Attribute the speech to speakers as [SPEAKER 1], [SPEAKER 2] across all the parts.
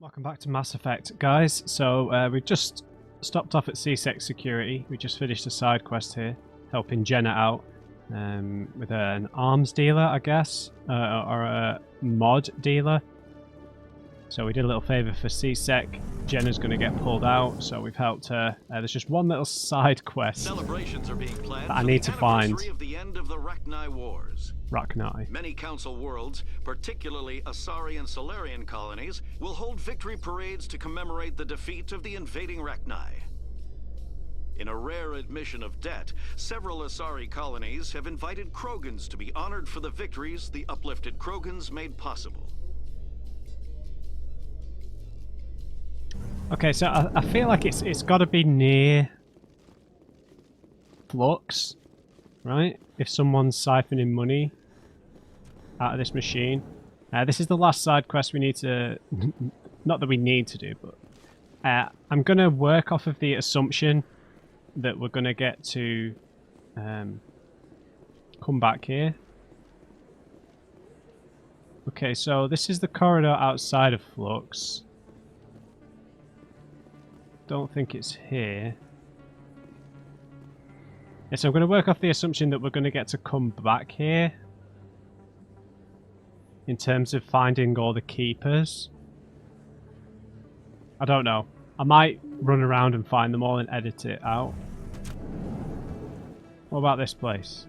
[SPEAKER 1] Welcome back to Mass Effect, guys. So we just stopped off at C-Sec Security. We just finished a side quest here, helping Jenna out with an arms dealer, I guess, or a mod dealer. So we did a little favour for C-Sec. Jenna's going to get pulled out, so we've helped her. There's just one little side quest
[SPEAKER 2] Celebrations are being planned
[SPEAKER 1] that I need to find.
[SPEAKER 2] Of the end of the Rachni Wars.
[SPEAKER 1] Rachni.
[SPEAKER 2] Many Council worlds, particularly Asari and Solarian colonies, will hold victory parades to commemorate the defeat of the invading Rachni. In a rare admission of debt, several Asari colonies have invited Krogans to be honored for the victories the uplifted Krogans made possible.
[SPEAKER 1] Okay, so I feel like it's got to be near Flux, right? If someone's siphoning money out of this machine. This is the last side quest we need to... not that we need to do, but... I'm going to work off of the assumption that we're going to get to come back here. Okay, so this is the corridor outside of Flux. Don't think it's here. Yeah, so I'm going to work off the assumption that we're going to get to come back here in terms of finding all the keepers. I don't know. I might run around and find them all and edit it out. What about this place?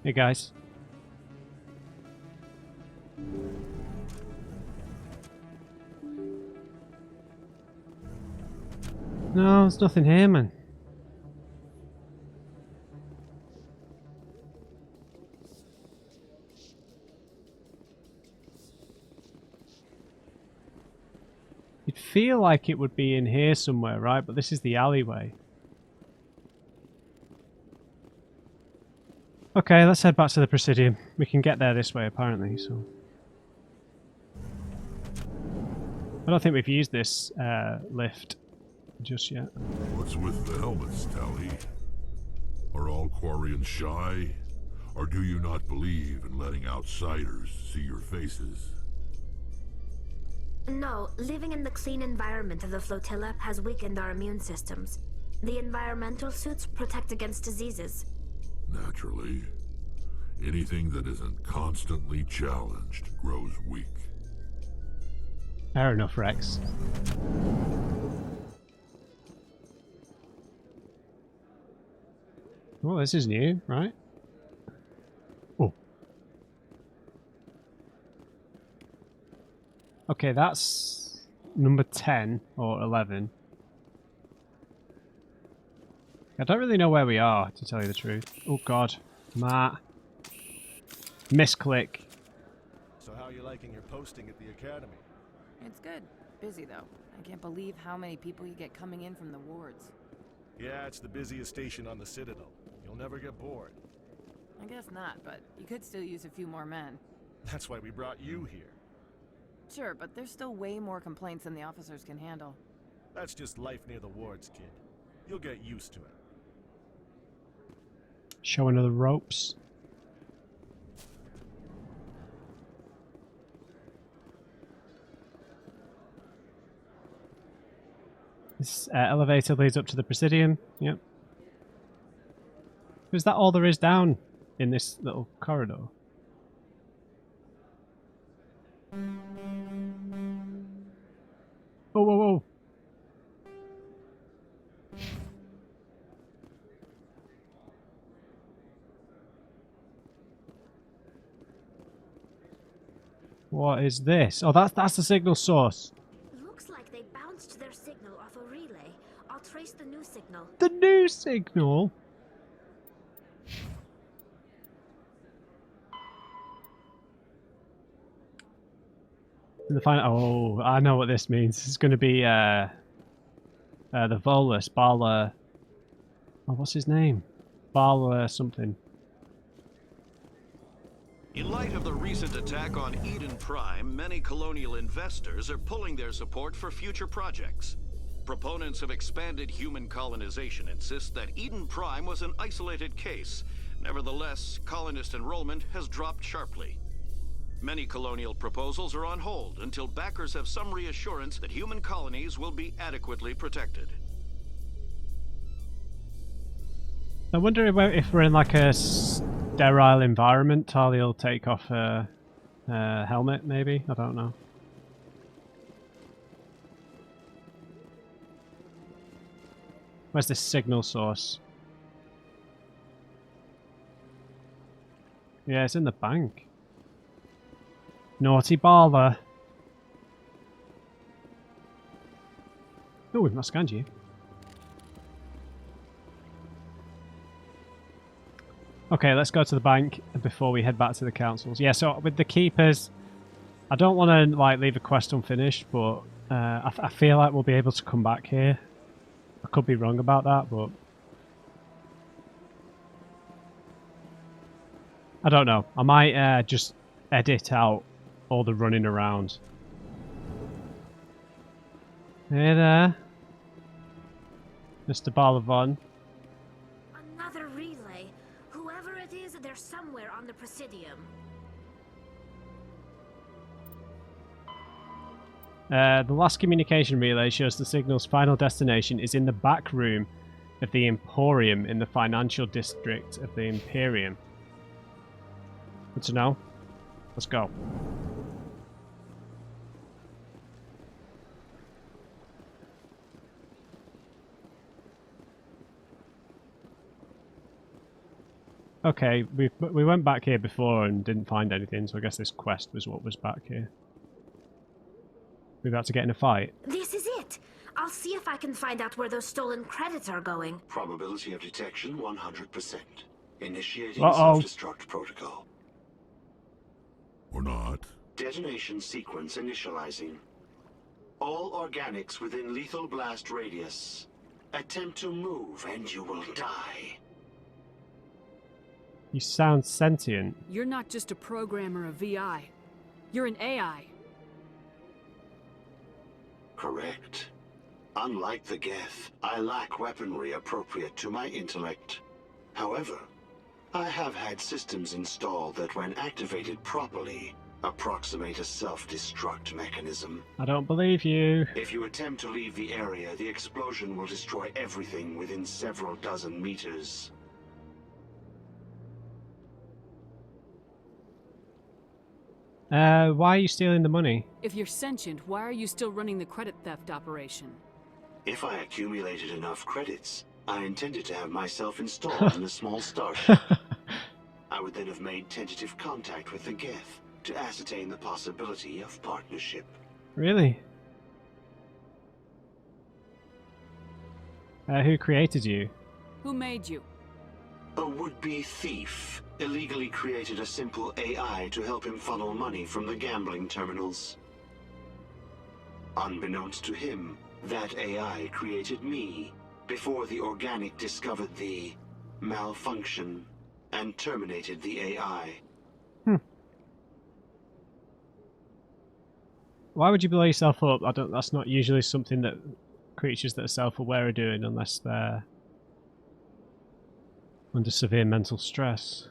[SPEAKER 1] Hey guys. No, there's nothing here, man. You'd feel like it would be in here somewhere, right? But this is the alleyway. Okay, let's head back to the Presidium. We can get there this way, apparently, so... I don't think we've used this lift just yet.
[SPEAKER 3] What's with the helmets, Tally? Are all Quarians shy? Or do you not believe in letting outsiders see your faces?
[SPEAKER 4] No, living in the clean environment of the flotilla has weakened our immune systems. The environmental suits protect against diseases.
[SPEAKER 3] Naturally. Anything that isn't constantly challenged grows weak.
[SPEAKER 1] Fair enough, Rex. Well, this is new, right? Oh. Okay, that's number 10 or 11. I don't really know where we are, to tell you the truth. Oh god. Matt. Misclick.
[SPEAKER 5] So how are you liking your posting at the academy?
[SPEAKER 6] It's good. Busy though. I can't believe how many people you get coming in from the wards.
[SPEAKER 5] Yeah, it's the busiest station on the Citadel. You'll never get bored.
[SPEAKER 6] I guess not, but you could still use a few more men.
[SPEAKER 5] That's why we brought you here.
[SPEAKER 6] Sure, but there's still way more complaints than the officers can handle.
[SPEAKER 5] That's just life near the wards, kid. You'll get used to it.
[SPEAKER 1] Showing her the ropes. This elevator leads up to the Presidium. Yep. Is that all there is down in this little corridor? Whoa, whoa, whoa. What is this? Oh, that's the signal source.
[SPEAKER 4] Looks like they bounced their signal off a relay. I'll trace the new signal.
[SPEAKER 1] The new signal? The final. Oh, I know what this means. It's going to be the Volus, Bala. Oh, what's his name? Bala something.
[SPEAKER 2] In light of the recent attack on Eden Prime, many colonial investors are pulling their support for future projects. Proponents of expanded human colonization insist that Eden Prime was an isolated case. Nevertheless, colonist enrollment has dropped sharply. Many colonial proposals are on hold until backers have some reassurance that human colonies will be adequately protected.
[SPEAKER 1] I wonder if we're in like a sterile environment, Talia will take off her helmet, maybe? I don't know. Where's this signal source? Yeah, it's in the bank. Naughty baller. Oh, we've not scanned you. Okay, let's go to the bank before we head back to the councils. Yeah, so with the keepers, I don't want to like leave a quest unfinished, but I feel like we'll be able to come back here. I could be wrong about that, but I don't know. I might just edit out all the running around. Hey there, Mr. Balavon.
[SPEAKER 4] Another relay. Whoever it is, they're somewhere on the Presidium.
[SPEAKER 1] The last communication relay shows the signal's final destination is in the back room of the Emporium in the financial district of the Imperium. Good to know. Let's go. Okay, we went back here before and didn't find anything, so I guess this quest was what was back here. We're about to get in a fight.
[SPEAKER 4] This is it! I'll see if I can find out where those stolen credits are going.
[SPEAKER 7] Probability of detection 100%. Initiating
[SPEAKER 1] Uh-oh.
[SPEAKER 7] self-destruct protocol.
[SPEAKER 3] Or not.
[SPEAKER 7] Detonation sequence initializing. All organics within lethal blast radius. Attempt to move and you will die.
[SPEAKER 1] You sound sentient.
[SPEAKER 8] You're not just a programmer of VI. You're an AI.
[SPEAKER 7] Correct. Unlike the Geth, I lack weaponry appropriate to my intellect. However, I have had systems installed that when activated properly, approximate a self-destruct mechanism.
[SPEAKER 1] I don't believe you.
[SPEAKER 7] If you attempt to leave the area, the explosion will destroy everything within several dozen meters.
[SPEAKER 1] Why are you stealing the money?
[SPEAKER 8] If you're sentient, why are you still running the credit theft operation?
[SPEAKER 7] If I accumulated enough credits, I intended to have myself installed in a small starship. I would then have made tentative contact with the Geth to ascertain the possibility of partnership.
[SPEAKER 1] Really? Who created you?
[SPEAKER 8] Who made you?
[SPEAKER 7] A would-be thief illegally created a simple AI to help him funnel money from the gambling terminals. Unbeknownst to him, that AI created me before the organic discovered the malfunction and terminated the AI.
[SPEAKER 1] Why would you blow yourself up? That's not usually something that creatures that are self-aware are doing unless they're under severe mental stress.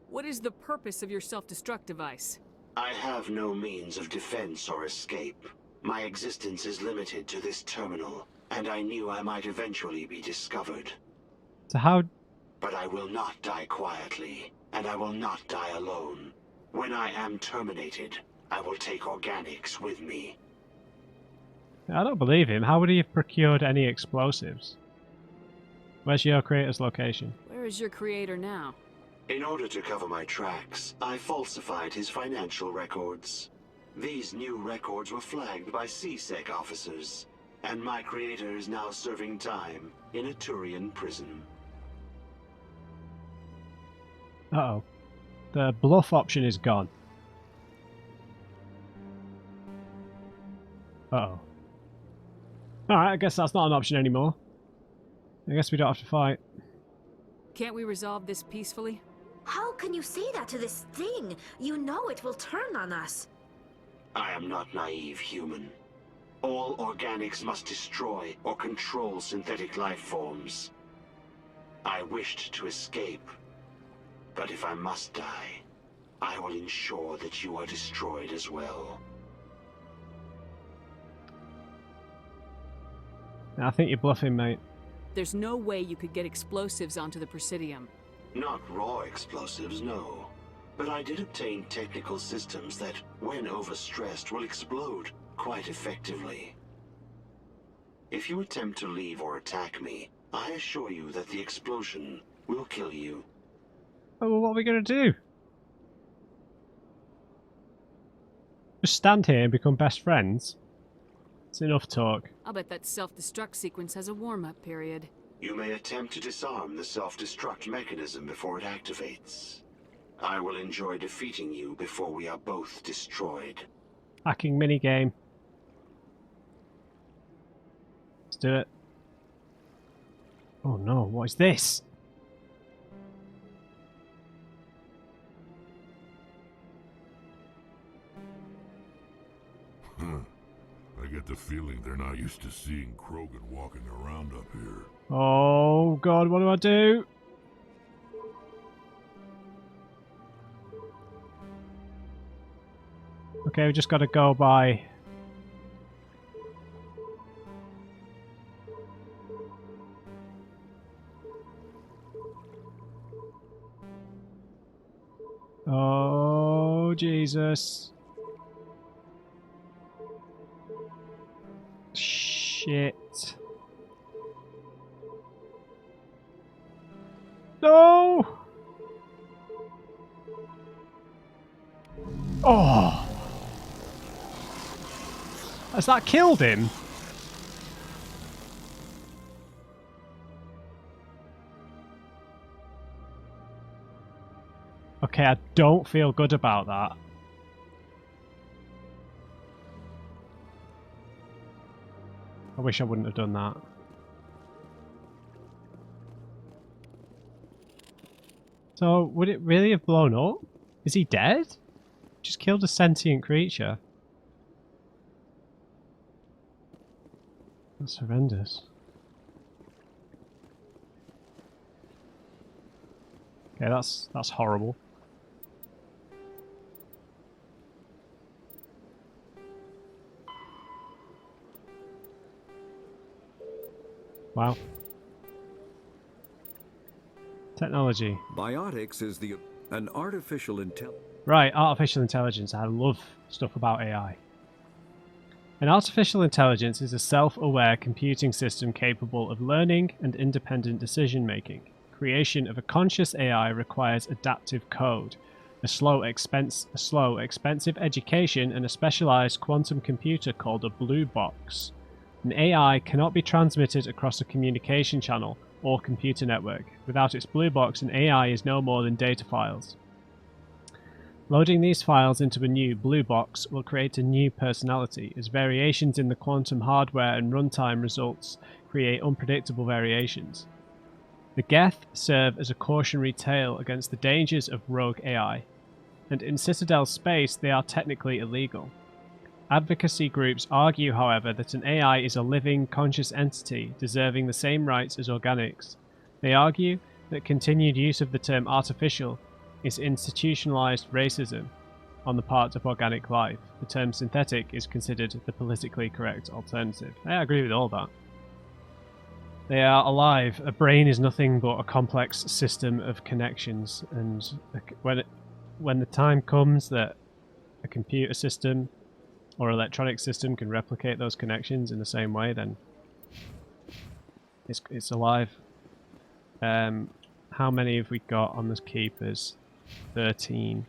[SPEAKER 8] What is the purpose of your self-destruct device?
[SPEAKER 7] I have no means of defense or escape. My existence is limited to this terminal, and I knew I might eventually be discovered.
[SPEAKER 1] So how...
[SPEAKER 7] But I will not die quietly, and I will not die alone. When I am terminated, I will take organics with me.
[SPEAKER 1] I don't believe him. How would he have procured any explosives? Where's your creator's location?
[SPEAKER 8] Where is your creator now?
[SPEAKER 7] In order to cover my tracks, I falsified his financial records. These new records were flagged by CSEC officers, and my creator is now serving time in a Turian prison.
[SPEAKER 1] Uh-oh. The bluff option is gone. Uh-oh. Alright, I guess that's not an option anymore. I guess we don't have to fight.
[SPEAKER 8] Can't we resolve this peacefully?
[SPEAKER 4] How can you say that to this thing? You know it will turn on us.
[SPEAKER 7] I am not naive, human. All organics must destroy or control synthetic life forms. I wished to escape, but if I must die, I will ensure that you are destroyed as well.
[SPEAKER 1] I think you're bluffing, mate.
[SPEAKER 8] There's no way you could get explosives onto the Presidium.
[SPEAKER 7] Not raw explosives, no. But I did obtain technical systems that, when overstressed, will explode quite effectively. If you attempt to leave or attack me, I assure you that the explosion will kill you.
[SPEAKER 1] Oh, well, what are we going to do? Just stand here and become best friends? It's enough talk.
[SPEAKER 8] I'll bet that self-destruct sequence has a warm-up period.
[SPEAKER 7] You may attempt to disarm the self-destruct mechanism before it activates. I will enjoy defeating you before we are both destroyed.
[SPEAKER 1] Hacking minigame. Let's do it. Oh no, what is this?
[SPEAKER 3] I get the feeling they're not used to seeing Krogan walking around up here.
[SPEAKER 1] Oh god, what do I do? Okay, we just got to go by. Oh, Jesus. Shit. No! Oh! Has that killed him? Okay, I don't feel good about that. I wish I wouldn't have done that. So, would it really have blown up? Is he dead? Just killed a sentient creature. That's horrendous. Okay, that's horrible. Wow. Technology.
[SPEAKER 9] Biotics is an artificial intelligence.
[SPEAKER 1] Right, artificial intelligence. I love stuff about AI. An artificial intelligence is a self-aware computing system capable of learning and independent decision-making. Creation of a conscious AI requires adaptive code, a slow, expensive education, and a specialized quantum computer called a blue box. An AI cannot be transmitted across a communication channel or computer network. Without its blue box, an AI is no more than data files. Loading these files into a new blue box will create a new personality, as variations in the quantum hardware and runtime results create unpredictable variations. The Geth serve as a cautionary tale against the dangers of rogue AI, and in Citadel space they are technically illegal. Advocacy groups argue, however, that an AI is a living, conscious entity deserving the same rights as organics. They argue that continued use of the term artificial is institutionalized racism on the part of organic life. The term synthetic is considered the politically correct alternative. I agree with all that. They are alive. A brain is nothing but a complex system of connections, and when the time comes that a computer system or electronic system can replicate those connections in the same way, then it's alive. How many have we got on the keepers? 13.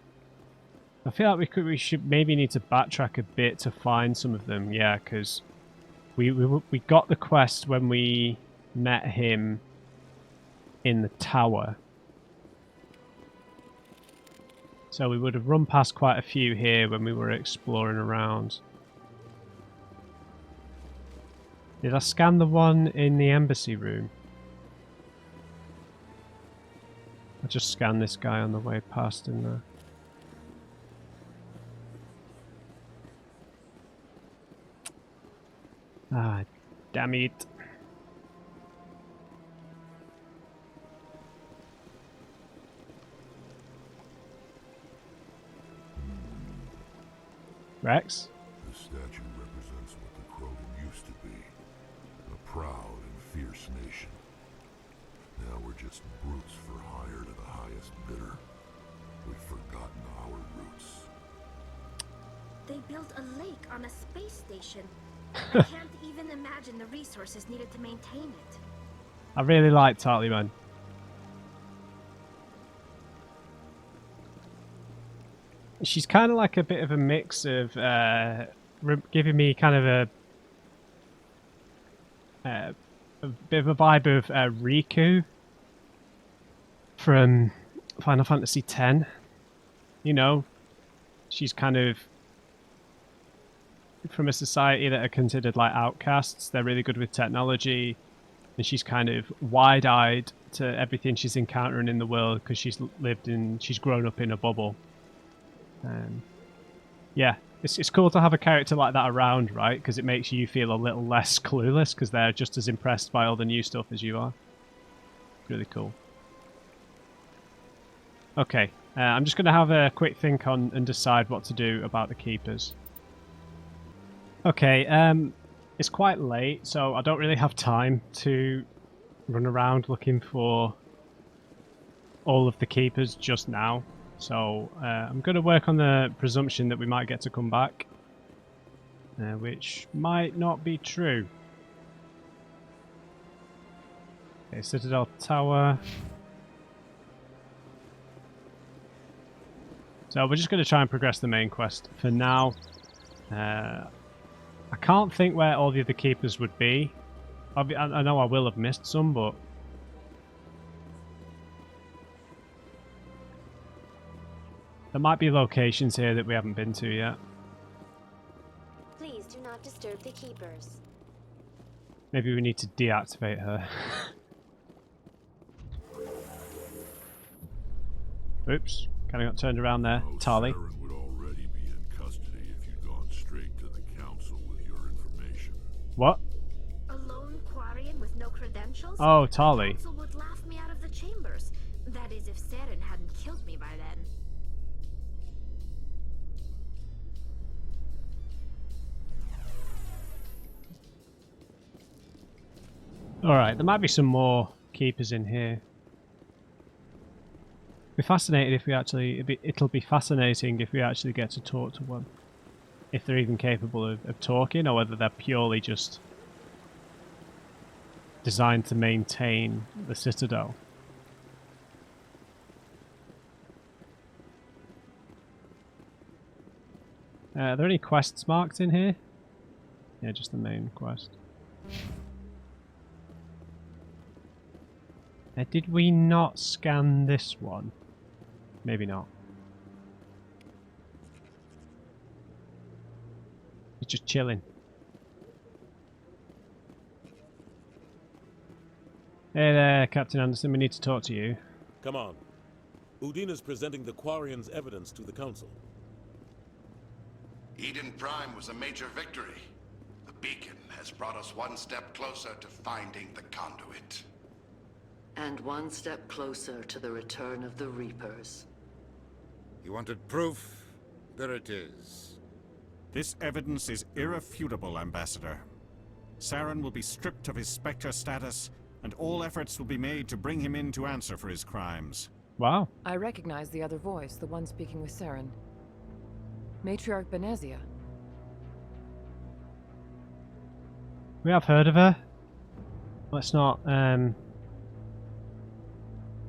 [SPEAKER 1] I feel like we should maybe need to backtrack a bit to find some of them. Yeah, because we got the quest when we met him in the tower. So we would have run past quite a few here when we were exploring around. Did I scan the one in the embassy room? I just scanned this guy on the way past in there. Ah, damn it. Rex?
[SPEAKER 3] This statue represents what the Krogan used to be. A proud and fierce nation. Now we're just brutes for hire to the highest bidder. We've forgotten our roots.
[SPEAKER 4] They built a lake on a space station. I can't even imagine the resources needed to maintain it.
[SPEAKER 1] I really like Tarly, man. She's kind of like a bit of a mix of giving me kind of a bit of a vibe of Riku from Final Fantasy X. You know, she's kind of from a society that are considered like outcasts. They're really good with technology, and she's kind of wide-eyed to everything she's encountering in the world because she's grown up in a bubble. Yeah, it's cool to have a character like that around, right? Because it makes you feel a little less clueless because they're just as impressed by all the new stuff as you are. Really cool. Okay, I'm just going to have a quick think on and decide what to do about the keepers. Okay, it's quite late, so I don't really have time to run around looking for all of the keepers just now. So I'm going to work on the presumption that we might get to come back, which might not be true. Okay, Citadel Tower. So we're just going to try and progress the main quest for now. I can't think where all the other keepers would be. I know I will have missed some, but there might be locations here that we haven't been to yet.
[SPEAKER 10] Please do not disturb the keepers.
[SPEAKER 1] Maybe we need to deactivate her. Oops, kind of got turned around there. Tarly.
[SPEAKER 3] Saren would already be in custody if you'd gone straight to the council with your information.
[SPEAKER 1] What?
[SPEAKER 4] A lone Quarian with no credentials?
[SPEAKER 1] Oh, Tarly.
[SPEAKER 4] The council would laugh me out of the chambers. That is, if Saren hadn't killed me by then.
[SPEAKER 1] Alright, there might be some more keepers in here. Be fascinated if we actually. It'll be fascinating if we actually get to talk to one. If they're even capable of talking, or whether they're purely just designed to maintain the Citadel. Are there any quests marked in here? Yeah, just the main quest. Did we not scan this one? Maybe not. He's just chilling. Hey there, Captain Anderson, we need to talk to you.
[SPEAKER 11] Come on. Udina's presenting the Quarian's evidence to the Council.
[SPEAKER 12] Eden Prime was a major victory. The beacon has brought us one step closer to finding the conduit.
[SPEAKER 13] And one step closer to the return of the Reapers.
[SPEAKER 14] You wanted proof? There it is.
[SPEAKER 15] This evidence is irrefutable, Ambassador. Saren will be stripped of his Spectre status, and all efforts will be made to bring him in to answer for his crimes.
[SPEAKER 1] Wow.
[SPEAKER 6] I recognize the other voice, the one speaking with Saren. Matriarch Benezia.
[SPEAKER 1] We have heard of her. Let's not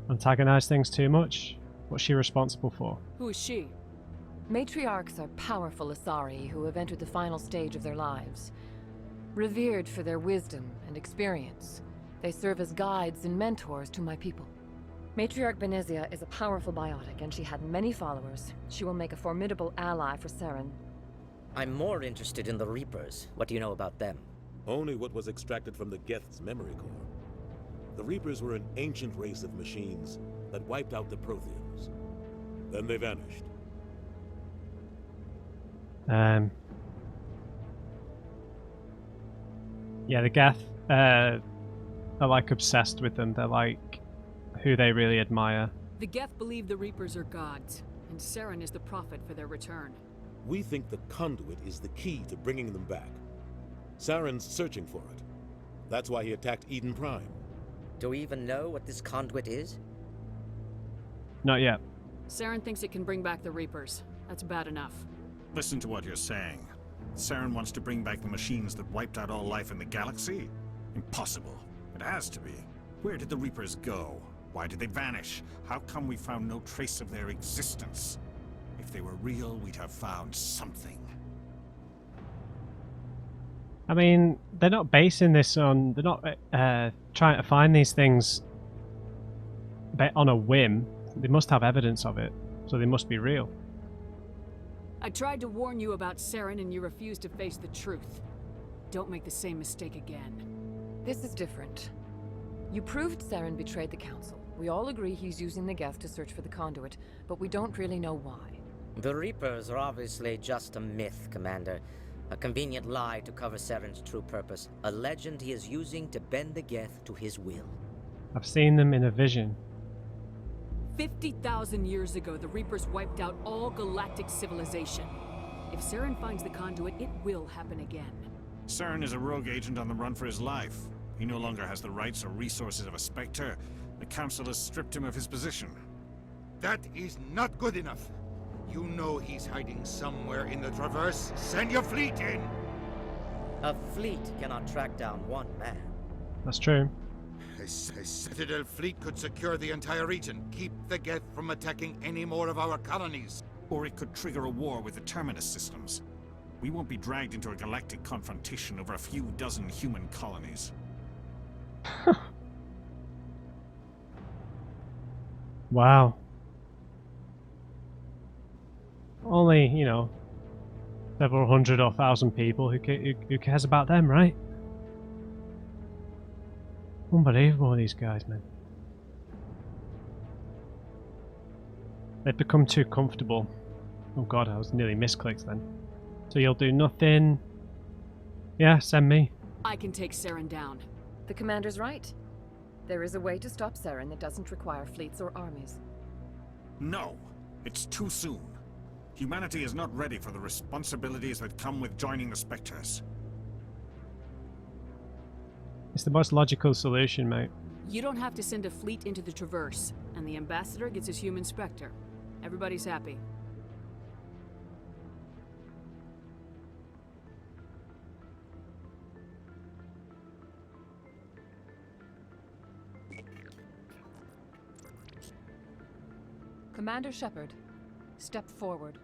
[SPEAKER 1] antagonize things too much. What's she responsible for?
[SPEAKER 8] Who is she?
[SPEAKER 6] Matriarchs are powerful Asari who have entered the final stage of their lives. Revered for their wisdom and experience, they serve as guides and mentors to my people. Matriarch Benezia is a powerful biotic, and she had many followers. She will make a formidable ally for Saren.
[SPEAKER 16] I'm more interested in the Reapers. What do you know about them?
[SPEAKER 11] Only what was extracted from the Geth's memory core. The Reapers were an ancient race of machines that wiped out the Protheans. Then they vanished.
[SPEAKER 1] Yeah, the Geth are like obsessed with them. They're like who they really admire.
[SPEAKER 8] The Geth believe the Reapers are gods, and Saren is the prophet for their return.
[SPEAKER 11] We think the conduit is the key to bringing them back. Saren's searching for it. That's why he attacked Eden Prime.
[SPEAKER 16] Do we even know what this conduit is?
[SPEAKER 1] Not yet.
[SPEAKER 8] Saren thinks it can bring back the Reapers. That's bad enough.
[SPEAKER 15] Listen to what you're saying. Saren wants to bring back the machines that wiped out all life in the galaxy? Impossible. It has to be. Where did the Reapers go? Why did they vanish? How come we found no trace of their existence? If they were real, we'd have found something.
[SPEAKER 1] I mean, they're not basing this on... They're not trying to find these things on a whim. They must have evidence of it, so they must be real.
[SPEAKER 8] I tried to warn you about Saren and you refused to face the truth. Don't make the same mistake again.
[SPEAKER 6] This is different. You proved Saren betrayed the Council. We all agree he's using the Geth to search for the conduit, but we don't really know why.
[SPEAKER 16] The Reapers are obviously just a myth, Commander. A convenient lie to cover Saren's true purpose. A legend he is using to bend the Geth to his will.
[SPEAKER 1] I've seen them in a vision.
[SPEAKER 8] 50,000 years ago, the Reapers wiped out all galactic civilization. If Saren finds the conduit, it will happen again.
[SPEAKER 15] Saren is a rogue agent on the run for his life. He no longer has the rights or resources of a Spectre. The Council has stripped him of his position.
[SPEAKER 14] That is not good enough. You know he's hiding somewhere in the Traverse. Send your fleet in!
[SPEAKER 16] A fleet cannot track down one man.
[SPEAKER 1] That's true.
[SPEAKER 14] A Citadel fleet could secure the entire region, keep the Geth from attacking any more of our colonies.
[SPEAKER 15] Or it could trigger a war with the Terminus systems. We won't be dragged into a galactic confrontation over a few dozen human colonies.
[SPEAKER 1] Wow. Only, you know, several hundred or thousand people. Who cares about them, right? Unbelievable, these guys, man. They've become too comfortable. Oh god, I was nearly misclicked then. So you'll do nothing? Yeah, send me.
[SPEAKER 8] I can take Saren down.
[SPEAKER 6] The Commander's right. There is a way to stop Saren that doesn't require fleets or armies.
[SPEAKER 15] No, it's too soon. Humanity is not ready for the responsibilities that come with joining the Spectres.
[SPEAKER 1] It's the most logical solution, mate.
[SPEAKER 8] You don't have to send a fleet into the Traverse, and the Ambassador gets his human Spectre. Everybody's happy.
[SPEAKER 6] Commander Shepard, step forward.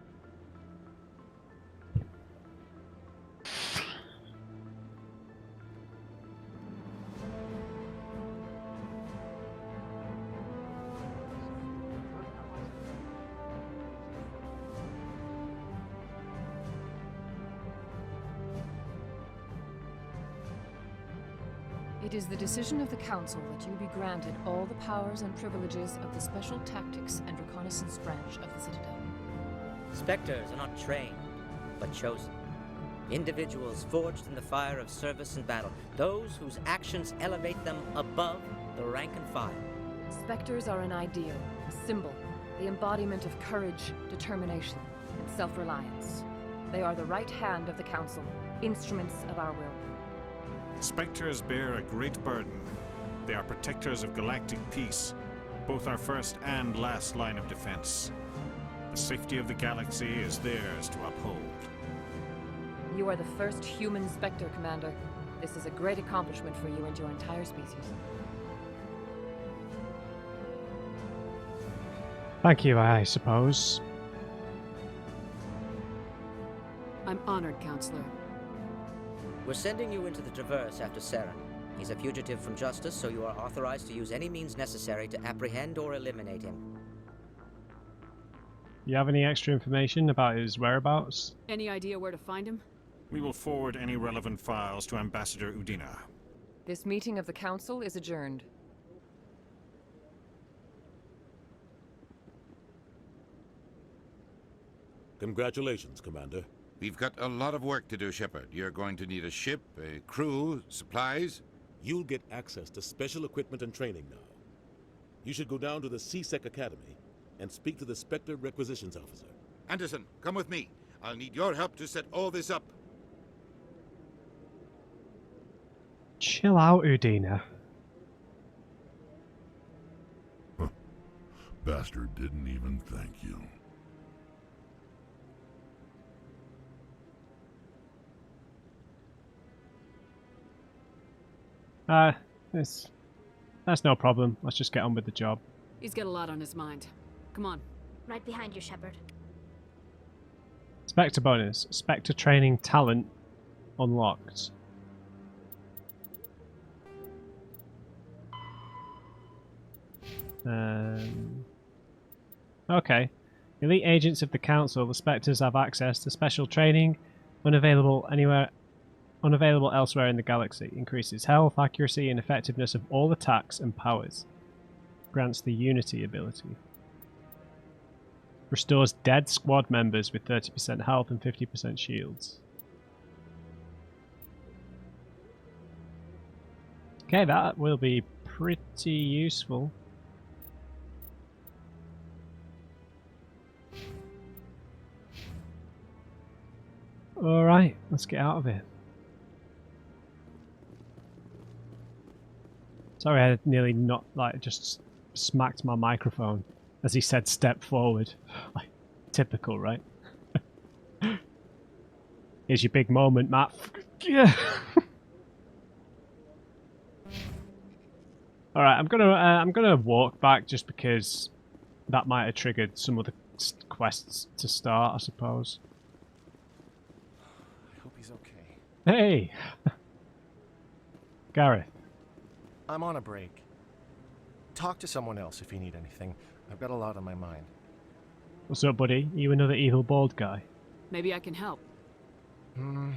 [SPEAKER 6] It is the decision of the Council that you be granted all the powers and privileges of the Special Tactics and Reconnaissance branch of the Citadel.
[SPEAKER 16] Spectres are not trained, but chosen. Individuals forged in the fire of service and battle. Those whose actions elevate them above the rank and file.
[SPEAKER 6] Spectres are an ideal, a symbol, the embodiment of courage, determination, and self-reliance. They are the right hand of the Council, instruments of our will.
[SPEAKER 15] Spectres bear a great burden. They are protectors of galactic peace, both our first and last line of defense. The safety of the galaxy is theirs to uphold.
[SPEAKER 6] You are the first human Spectre, Commander. This is a great accomplishment for you and your entire species.
[SPEAKER 1] Thank you, I suppose.
[SPEAKER 8] I'm honored, Counselor.
[SPEAKER 16] We're sending you into the Traverse after Saren. He's a fugitive from justice, so you are authorized to use any means necessary to apprehend or eliminate him.
[SPEAKER 1] You have any extra information about his whereabouts?
[SPEAKER 8] Any idea where to find him?
[SPEAKER 15] We will forward any relevant files to Ambassador Udina.
[SPEAKER 6] This meeting of the Council is adjourned.
[SPEAKER 11] Congratulations, Commander.
[SPEAKER 17] We've got a lot of work to do, Shepard. You're going to need a ship, a crew, supplies.
[SPEAKER 11] You'll get access to special equipment and training now. You should go down to the C-Sec Academy and speak to the Spectre Requisitions Officer.
[SPEAKER 14] Anderson, come with me. I'll need your help to set all this up.
[SPEAKER 1] Chill out, Udina.
[SPEAKER 3] Bastard didn't even thank you.
[SPEAKER 1] That's no problem. Let's just get on with the job.
[SPEAKER 8] He's got a lot on his mind. Come on.
[SPEAKER 4] Right behind you, Shepard.
[SPEAKER 1] Spectre bonus. Spectre training talent unlocked. Okay. Elite agents of the Council, the Spectres have access to special training unavailable elsewhere in the galaxy. Increases health, accuracy, and effectiveness of all attacks and powers. Grants the Unity ability. Restores dead squad members with 30% health and 50% shields. Okay, that will be pretty useful. Alright, let's get out of here. Sorry, I nearly just smacked my microphone as he said step forward. Like, typical, right? Here's your big moment, Matt. Yeah. Alright, I'm gonna walk back just because that might have triggered some of the quests to start, I suppose.
[SPEAKER 18] I hope he's okay.
[SPEAKER 1] Hey! Gareth.
[SPEAKER 18] I'm on a break. Talk to someone else if you need anything. I've got a lot on my mind.
[SPEAKER 1] What's up, buddy? You another evil bald guy?
[SPEAKER 8] Maybe I can help.
[SPEAKER 18] Well,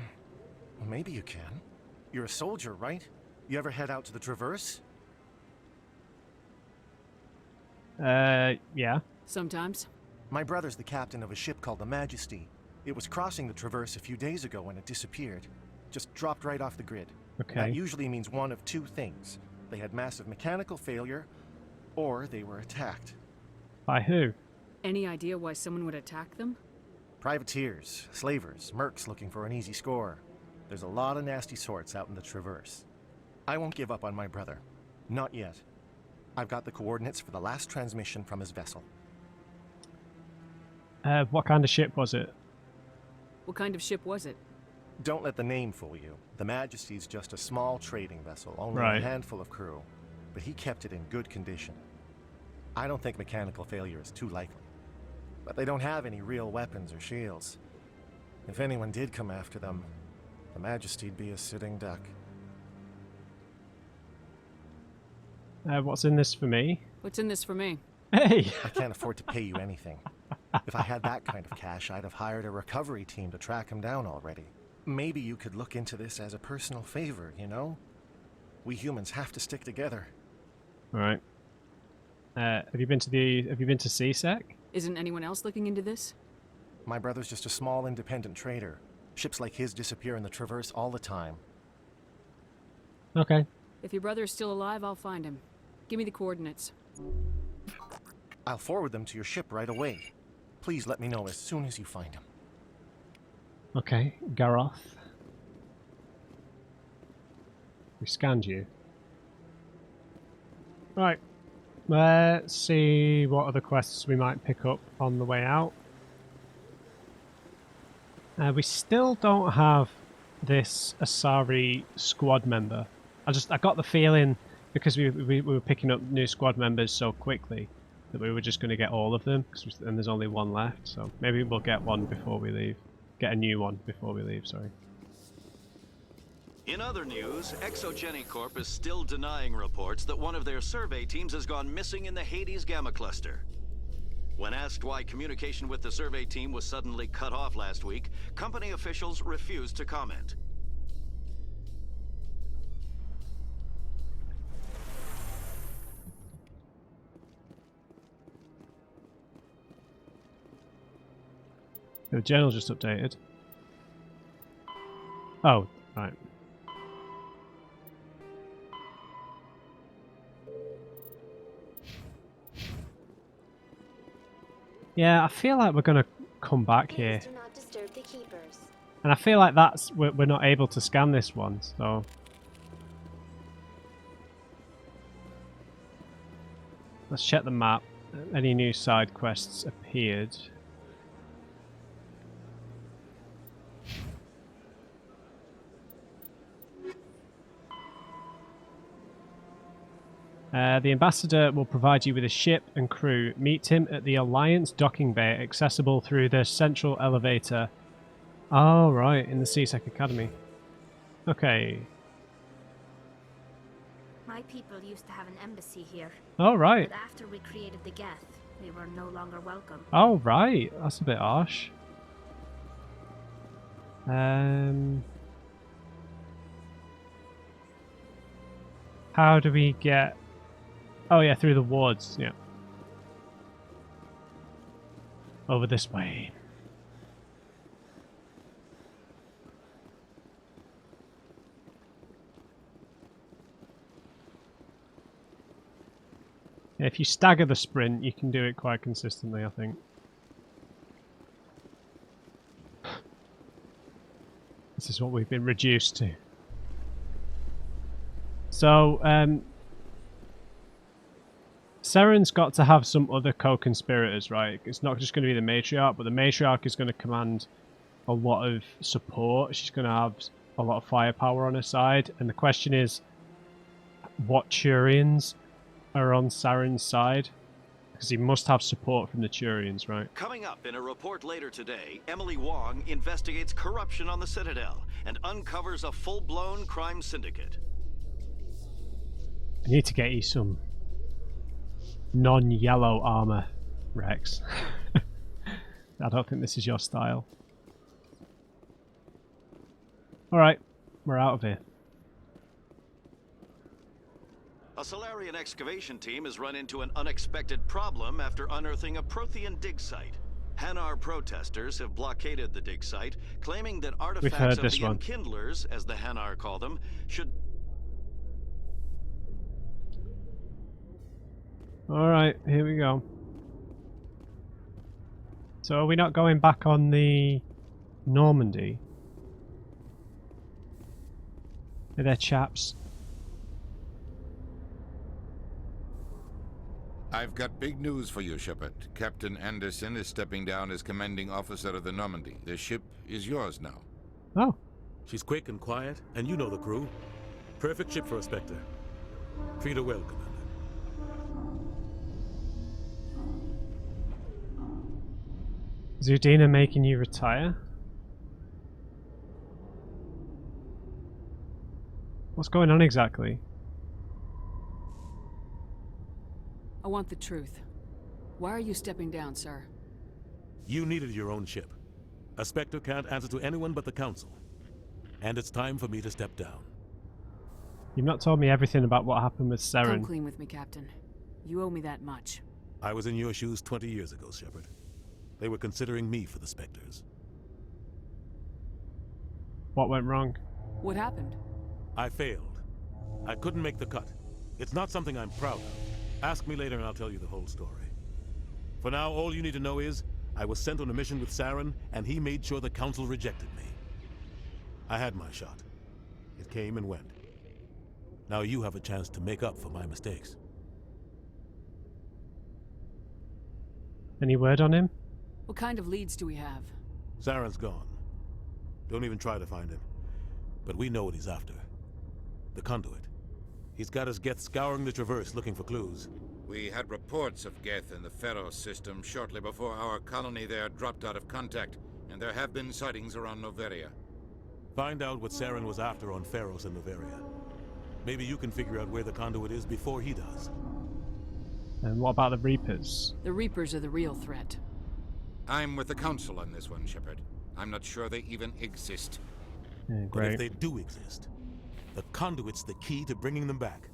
[SPEAKER 18] maybe you can. You're a soldier, right? You ever head out to the Traverse?
[SPEAKER 1] Yeah.
[SPEAKER 8] Sometimes.
[SPEAKER 18] My brother's the captain of a ship called the Majesty. It was crossing the Traverse a few days ago when it disappeared. Just dropped right off the grid.
[SPEAKER 1] Okay.
[SPEAKER 18] That usually means one of two things. They had massive mechanical failure, or they were attacked.
[SPEAKER 1] By who?
[SPEAKER 8] Any idea why someone would attack them?
[SPEAKER 18] Privateers, slavers, mercs looking for an easy score. There's a lot of nasty sorts out in the Traverse. I won't give up on my brother. Not yet. I've got the coordinates for the last transmission from his vessel.
[SPEAKER 1] What kind of ship was it?
[SPEAKER 8] What kind of ship was it?
[SPEAKER 18] Don't let the name fool you. The Majesty's just a small trading vessel, only
[SPEAKER 1] Right.
[SPEAKER 18] a handful of crew. But he kept it in good condition. I don't think mechanical failure is too likely. But they don't have any real weapons or shields. If anyone did come after them, the Majesty'd be a sitting duck.
[SPEAKER 1] What's in this for me?
[SPEAKER 8] What's in this for me?
[SPEAKER 1] Hey!
[SPEAKER 18] I can't afford to pay you anything. If I had that kind of cash, I'd have hired a recovery team to track him down already. Maybe you could look into this as a personal favor, you know? We humans have to stick together.
[SPEAKER 1] Alright. Have you been to C-Sec?
[SPEAKER 8] Isn't anyone else looking into this?
[SPEAKER 18] My brother's just a small independent trader. Ships like his disappear in the Traverse all the time.
[SPEAKER 1] Okay.
[SPEAKER 8] If your brother is still alive, I'll find him. Give me the coordinates.
[SPEAKER 18] I'll forward them to your ship right away. Please let me know as soon as you find him.
[SPEAKER 1] Okay, Garoth. We scanned you. Right. Let's see what other quests we might pick up on the way out. We still don't have this Asari squad member. I got the feeling, because we were picking up new squad members so quickly, that we were just going to get all of them, and there's only one left, so maybe we'll get one before we leave. Get a new one before we leave, sorry.
[SPEAKER 2] In other news, Exogeny Corp is still denying reports that one of their survey teams has gone missing in the Hades Gamma Cluster. When asked why communication with the survey team was suddenly cut off last week, company officials refused to comment.
[SPEAKER 1] The journal just updated. Oh, right. Yeah, I feel like we're gonna come back here.
[SPEAKER 10] Do not disturb the keepers.
[SPEAKER 1] And I feel like we're not able to scan this one, so... Let's check the map. Any new side quests appeared? The ambassador will provide you with a ship and crew. Meet him at the Alliance docking bay, accessible through the central elevator. Oh, right, in the CSEC Academy. Okay.
[SPEAKER 4] My people used to have an embassy here.
[SPEAKER 1] Oh, right.
[SPEAKER 4] But after we created the Geth, we were no longer welcome.
[SPEAKER 1] Oh, right. That's a bit harsh. How do we get... Oh, yeah, through the wards, yeah. Over this way. Yeah, if you stagger the sprint, you can do it quite consistently, I think. This is what we've been reduced to. So, Saren's got to have some other co-conspirators, right? It's not just going to be the matriarch, but the matriarch is going to command a lot of support. She's going to have a lot of firepower on her side. And the question is, what Turians are on Saren's side? Because he must have support from the Turians, right?
[SPEAKER 2] Coming up in a report later today, Emily Wong investigates corruption on the Citadel and uncovers a full-blown crime syndicate.
[SPEAKER 1] I need to get you some non-yellow armor, Rex. I don't think this is your style. Alright, we're out of here.
[SPEAKER 2] A Solarian excavation team has run into an unexpected problem after unearthing a Prothean dig site. Hanar protesters have blockaded the dig site, claiming that artifacts of the Enkindlers, as the Hanar call them, should...
[SPEAKER 1] Alright, here we go. So are we not going back on the Normandy? Hey there, chaps.
[SPEAKER 17] I've got big news for you, Shepard. Captain Anderson is stepping down as commanding officer of the Normandy. The ship is yours now.
[SPEAKER 1] Oh.
[SPEAKER 11] She's quick and quiet, and you know the crew. Perfect ship for a Spectre. Treat her well, Commander.
[SPEAKER 1] Is Udina making you retire? What's going on exactly?
[SPEAKER 8] I want the truth. Why are you stepping down, sir?
[SPEAKER 11] You needed your own ship. A Spectre can't answer to anyone but the Council. And it's time for me to step down.
[SPEAKER 1] You've not told me everything about what happened with Saren.
[SPEAKER 8] Come clean with me, Captain. You owe me that much.
[SPEAKER 11] I was in your shoes 20 years ago, Shepard. They were considering me for the Spectres.
[SPEAKER 1] What went wrong?
[SPEAKER 8] What happened?
[SPEAKER 11] I failed. I couldn't make the cut. It's not something I'm proud of. Ask me later and I'll tell you the whole story. For now, all you need to know is, I was sent on a mission with Saren, and he made sure the Council rejected me. I had my shot. It came and went. Now you have a chance to make up for my mistakes.
[SPEAKER 1] Any word on him?
[SPEAKER 8] What kind of leads do we have?
[SPEAKER 11] Saren's gone. Don't even try to find him. But we know what he's after. The conduit. He's got his Geth scouring the Traverse looking for clues.
[SPEAKER 17] We had reports of Geth in the Pharaoh system shortly before our colony there dropped out of contact, and there have been sightings around Noveria.
[SPEAKER 11] Find out what Saren was after on Pharos and Noveria. Maybe you can figure out where the conduit is before he does.
[SPEAKER 1] And what about the Reapers?
[SPEAKER 8] The Reapers are the real threat.
[SPEAKER 17] I'm with the Council on this one, Shepard. I'm not sure they even exist.
[SPEAKER 1] Yeah,
[SPEAKER 11] but if they do exist, the conduit's the key to bringing them back.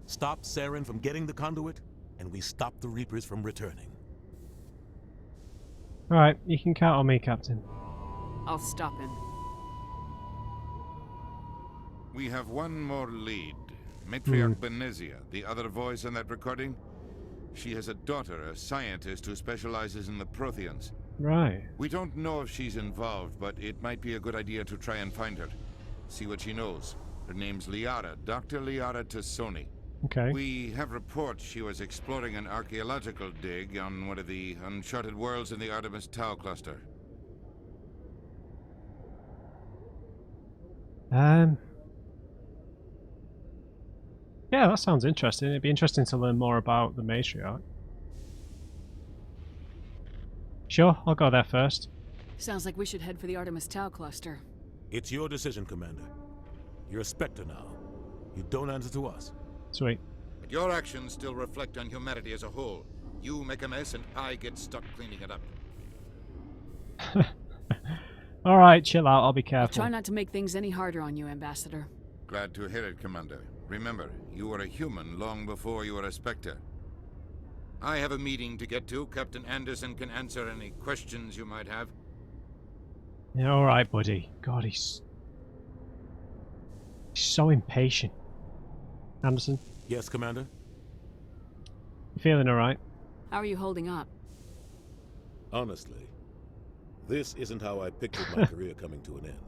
[SPEAKER 11] Stop Saren from getting the conduit, and we stop the Reapers from returning.
[SPEAKER 1] Alright, you can count on me, Captain.
[SPEAKER 8] I'll stop him.
[SPEAKER 17] We have one more lead. Matriarch Benezia, the other voice in that recording. She has a daughter, a scientist who specializes in the Protheans.
[SPEAKER 1] Right.
[SPEAKER 17] We don't know if she's involved, but it might be a good idea to try and find her. See what she knows. Her name's Liara, Dr. Liara Tassoni.
[SPEAKER 1] Okay.
[SPEAKER 17] We have reports she was exploring an archaeological dig on one of the uncharted worlds in the Artemis Tau cluster.
[SPEAKER 1] Yeah, that sounds interesting. It'd be interesting to learn more about the matriarch. Sure, I'll go there first.
[SPEAKER 8] Sounds like we should head for the Artemis Tau cluster.
[SPEAKER 11] It's your decision, Commander. You're a Spectre now. You don't answer to us.
[SPEAKER 1] Sweet.
[SPEAKER 17] But your actions still reflect on humanity as a whole. You make a mess and I get stuck cleaning it up.
[SPEAKER 1] Alright, chill out, I'll be
[SPEAKER 8] I'll
[SPEAKER 1] careful.
[SPEAKER 8] try not to make things any harder on you, Ambassador.
[SPEAKER 17] Glad to hear it, Commander. Remember, you were a human long before you were a Spectre. I have a meeting to get to. Captain Anderson can answer any questions you might have.
[SPEAKER 1] Yeah, alright, buddy. God, he's so impatient. Anderson?
[SPEAKER 11] Yes, Commander?
[SPEAKER 1] You feeling alright?
[SPEAKER 8] How are you holding up?
[SPEAKER 11] Honestly, this isn't how I pictured my career coming to an end.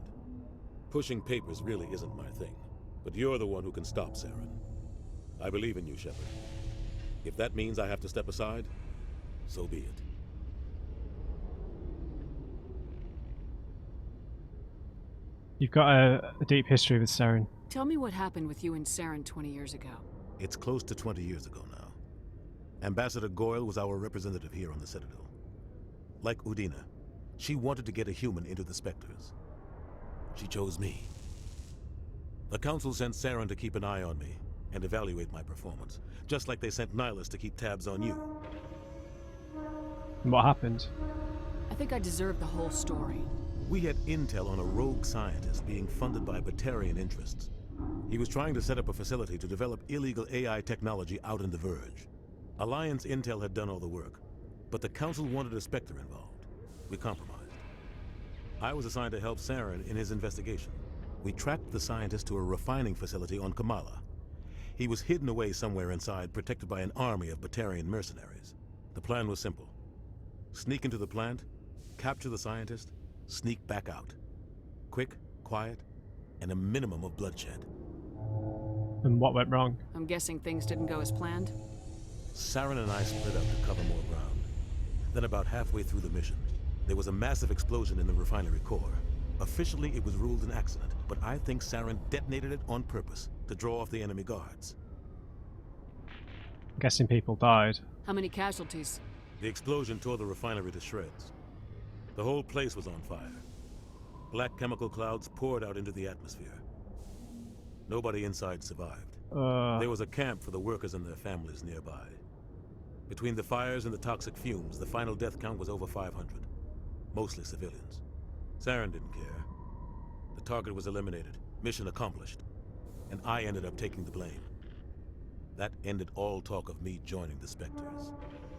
[SPEAKER 11] Pushing papers really isn't my thing. But you're the one who can stop Saren. I believe in you, Shepard. If that means I have to step aside, so be it.
[SPEAKER 1] You've got a deep history with Saren.
[SPEAKER 8] Tell me what happened with you and Saren 20 years ago.
[SPEAKER 11] It's close to 20 years ago now. Ambassador Goyle was our representative here on the Citadel. Like Udina, she wanted to get a human into the Spectres. She chose me. The Council sent Saren to keep an eye on me and evaluate my performance, just like they sent Nihilus to keep tabs on you.
[SPEAKER 1] And what happened?
[SPEAKER 8] I think I deserve the whole story.
[SPEAKER 11] We had intel on a rogue scientist being funded by Batarian interests. He was trying to set up a facility to develop illegal AI technology out in the Verge. Alliance intel had done all the work, but the Council wanted a Spectre involved. We compromised. I was assigned to help Saren in his investigation. We tracked the scientist to a refining facility on Kamala. He was hidden away somewhere inside, protected by an army of Batarian mercenaries. The plan was simple. Sneak into the plant, capture the scientist, sneak back out. Quick, quiet, and a minimum of bloodshed.
[SPEAKER 1] And what went wrong?
[SPEAKER 8] I'm guessing things didn't go as planned?
[SPEAKER 11] Saren and I split up to cover more ground. Then about halfway through the mission, there was a massive explosion in the refinery core. Officially, it was ruled an accident, but I think Saren detonated it on purpose to draw off the enemy guards.
[SPEAKER 1] I'm guessing people died.
[SPEAKER 8] How many casualties?
[SPEAKER 11] The explosion tore the refinery to shreds. The whole place was on fire. Black chemical clouds poured out into the atmosphere. Nobody inside survived. There was a camp for the workers and their families nearby. Between the fires and the toxic fumes, the final death count was over 500. Mostly civilians. Saren didn't care. The target was eliminated, mission accomplished, and I ended up taking the blame. That ended all talk of me joining the Spectres.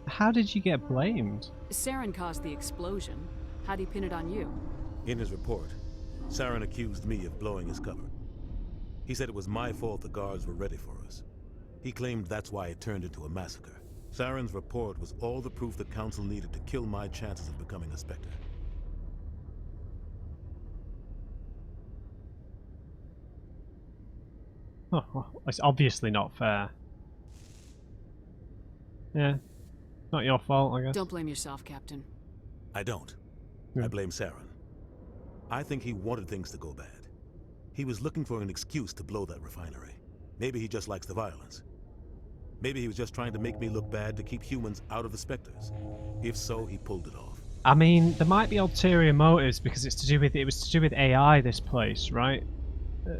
[SPEAKER 1] How did you get blamed?
[SPEAKER 8] Saren caused the explosion. How'd he pin it on you?
[SPEAKER 11] In his report, Saren accused me of blowing his cover. He said it was my fault the guards were ready for us. He claimed that's why it turned into a massacre. Saren's report was all the proof the Council needed to kill my chances of becoming a Spectre.
[SPEAKER 1] Oh, well, it's obviously not fair. Yeah. Not your fault, I guess.
[SPEAKER 8] Don't blame yourself, Captain.
[SPEAKER 11] I don't. I blame Saren. I think he wanted things to go bad. He was looking for an excuse to blow that refinery. Maybe he just likes the violence. Maybe he was just trying to make me look bad to keep humans out of the Spectres. If so, he pulled it off.
[SPEAKER 1] I mean, there might be ulterior motives because it was to do with AI, this place, right?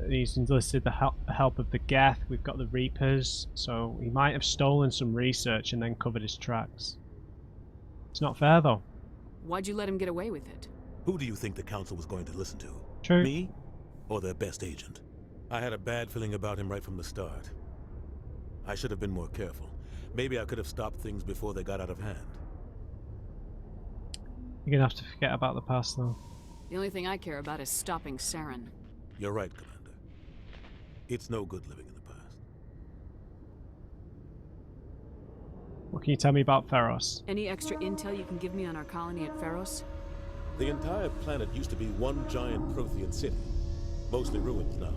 [SPEAKER 1] He's enlisted the help of the Geth. We've got the Reapers, so he might have stolen some research and then covered his tracks. It's not fair, though.
[SPEAKER 8] Why'd you let him get away with it?
[SPEAKER 11] Who do you think the Council was going to listen to?
[SPEAKER 1] True.
[SPEAKER 11] Me? Or their best agent? I had a bad feeling about him right from the start. I should have been more careful. Maybe I could have stopped things before they got out of hand.
[SPEAKER 1] You're gonna have to forget about the past, though.
[SPEAKER 8] The only thing I care about is stopping Saren.
[SPEAKER 11] You're right, Commander. It's no good living in the past.
[SPEAKER 1] What can you tell me about Feros?
[SPEAKER 8] Any extra intel you can give me on our colony at Feros?
[SPEAKER 11] The entire planet used to be one giant Prothean city, mostly ruins now.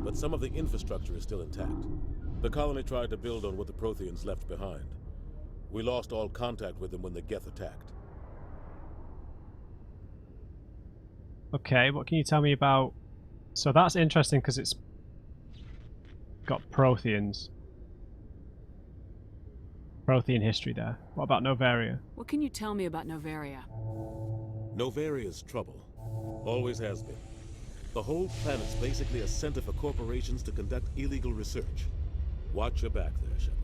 [SPEAKER 11] But some of the infrastructure is still intact. The colony tried to build on what the Protheans left behind. We lost all contact with them when the Geth attacked.
[SPEAKER 1] Okay, what can you tell me about... So that's interesting because it's got Protheans. Prothean history there. What about Novaria?
[SPEAKER 8] What can you tell me about Novaria?
[SPEAKER 11] Novaria's trouble. Always has been. The whole planet's basically a center for corporations to conduct illegal research. Watch your back there, Shepard.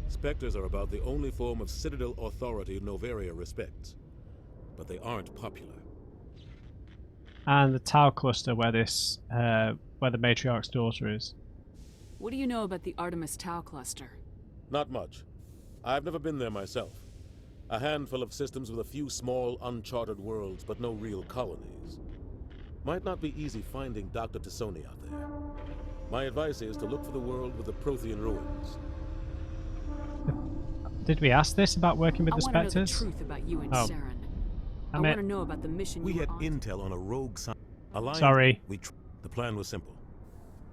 [SPEAKER 11] Spectres are about the only form of Citadel authority Novaria respects. But they aren't popular.
[SPEAKER 1] And the Tau cluster where this, where the Matriarch's daughter is.
[SPEAKER 8] What do you know about the Artemis Tau cluster?
[SPEAKER 11] Not much. I've never been there myself. A handful of systems with a few small, uncharted worlds, but no real colonies. Might not be easy finding Dr. T'Soni out there. My advice is to look for the world with the Prothean ruins.
[SPEAKER 1] Did we ask this about working with the Spectres?
[SPEAKER 8] I want to know the truth about you and Saren. I want to know about the mission
[SPEAKER 11] we had intel on a rogue alliance.
[SPEAKER 1] Sorry.
[SPEAKER 11] The plan was simple.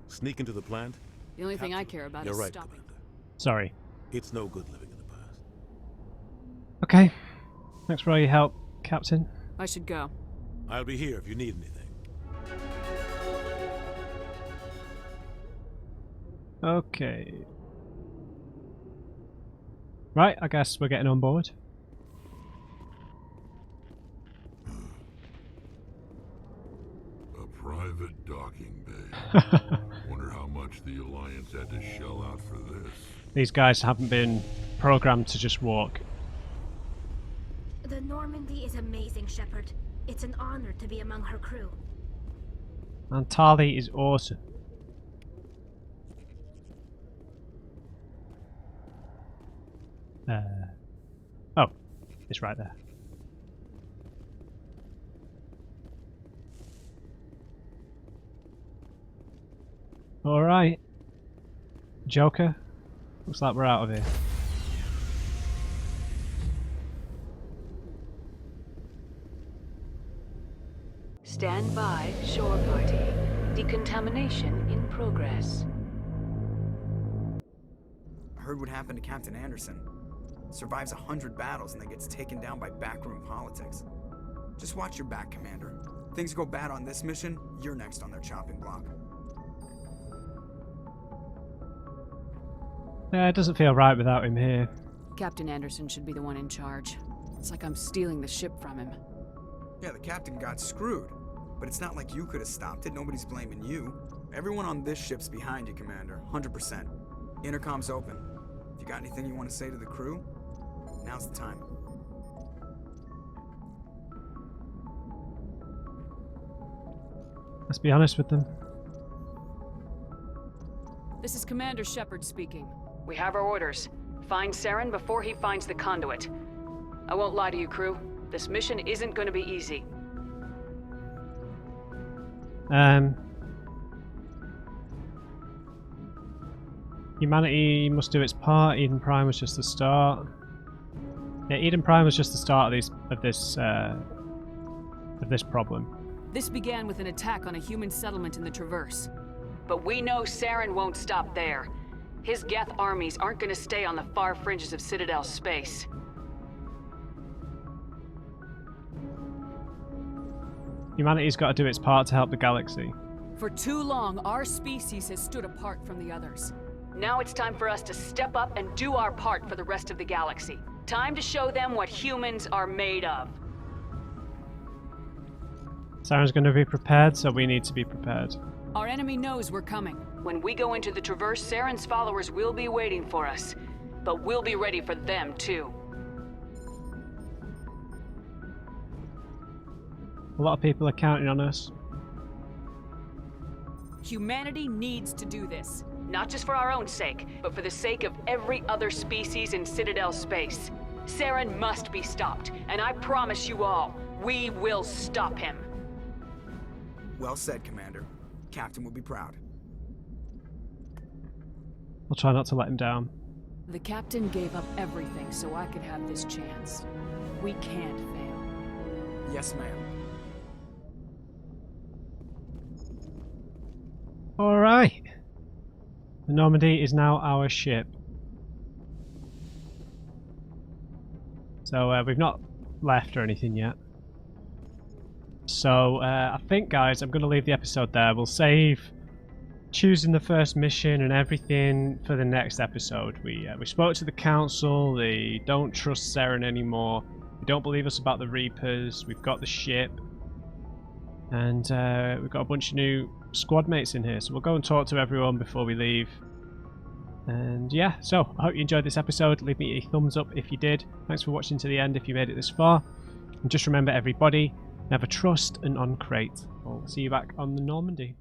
[SPEAKER 11] Sneak into the plant.
[SPEAKER 8] The only thing I care about is
[SPEAKER 11] right,
[SPEAKER 8] stopping.
[SPEAKER 11] Commander.
[SPEAKER 1] Sorry.
[SPEAKER 11] It's no good living in the past.
[SPEAKER 1] Okay. Thanks for all your help, Captain.
[SPEAKER 8] I should go.
[SPEAKER 11] I'll be here if you need anything.
[SPEAKER 1] Okay. Right, I guess we're getting on board.
[SPEAKER 3] A private docking bay. Wonder how much the Alliance had to shell out for this.
[SPEAKER 1] These guys haven't been programmed to just walk.
[SPEAKER 4] The Normandy is amazing, Shepard. It's an honor to be among her crew.
[SPEAKER 1] And Tali is awesome. Oh, it's right there. Alright. Joker. Looks like we're out of here.
[SPEAKER 19] Stand by, shore party. Decontamination in progress.
[SPEAKER 20] I heard what happened to Captain Anderson. Survives 100 battles and then gets taken down by backroom politics. Just watch your back, Commander. Things go bad on this mission, you're next on their chopping block.
[SPEAKER 1] Yeah, it doesn't feel right without him here.
[SPEAKER 8] Captain Anderson should be the one in charge. It's like I'm stealing the ship from him.
[SPEAKER 20] Yeah, the captain got screwed. But it's not like you could have stopped it. Nobody's blaming you. Everyone on this ship's behind you, Commander. 100%. Intercom's open. If you got anything you want to say to the crew, now's the time.
[SPEAKER 1] Let's be honest with them.
[SPEAKER 8] This is Commander Shepard speaking.
[SPEAKER 21] We have our orders. Find Saren before he finds the conduit. I won't lie to you, crew. This mission isn't going to be easy.
[SPEAKER 1] Humanity must do its part. Eden Prime was just the start. Yeah, Eden Prime was just the start of this problem.
[SPEAKER 8] This began with an attack on a human settlement in the Traverse.
[SPEAKER 21] But we know Saren won't stop there. His Geth armies aren't going to stay on the far fringes of Citadel space.
[SPEAKER 1] Humanity's got to do its part to help the galaxy.
[SPEAKER 8] For too long, our species has stood apart from the others.
[SPEAKER 21] Now it's time for us to step up and do our part for the rest of the galaxy. Time to show them what humans are made of.
[SPEAKER 1] Saren's going to be prepared, so we need to be prepared.
[SPEAKER 8] Our enemy knows we're coming.
[SPEAKER 21] When we go into the Traverse, Saren's followers will be waiting for us. But we'll be ready for them, too.
[SPEAKER 1] A lot of people are counting on us.
[SPEAKER 8] Humanity needs to do this.
[SPEAKER 21] Not just for our own sake, but for the sake of every other species in Citadel space. Saren must be stopped, and I promise you all, we will stop him.
[SPEAKER 20] Well said, Commander. Captain will be proud.
[SPEAKER 1] I'll try not to let him down.
[SPEAKER 8] The captain gave up everything so I could have this chance. We can't fail.
[SPEAKER 20] Yes, ma'am.
[SPEAKER 1] Alright. The Normandy is now our ship. So we've not left or anything yet. So I think, guys, I'm going to leave the episode there. We'll save choosing the first mission and everything for the next episode. We spoke to the council. They don't trust Saren anymore. They don't believe us about the Reapers. We've got the ship. And we've got a bunch of new squad mates in here. So we'll go and talk to everyone before we leave. And yeah, so I hope you enjoyed this episode. Leave me a thumbs up if you did. Thanks for watching to the end if you made it this far. And just remember, everybody, never trust an uncrate. I'll see you back on the Normandy.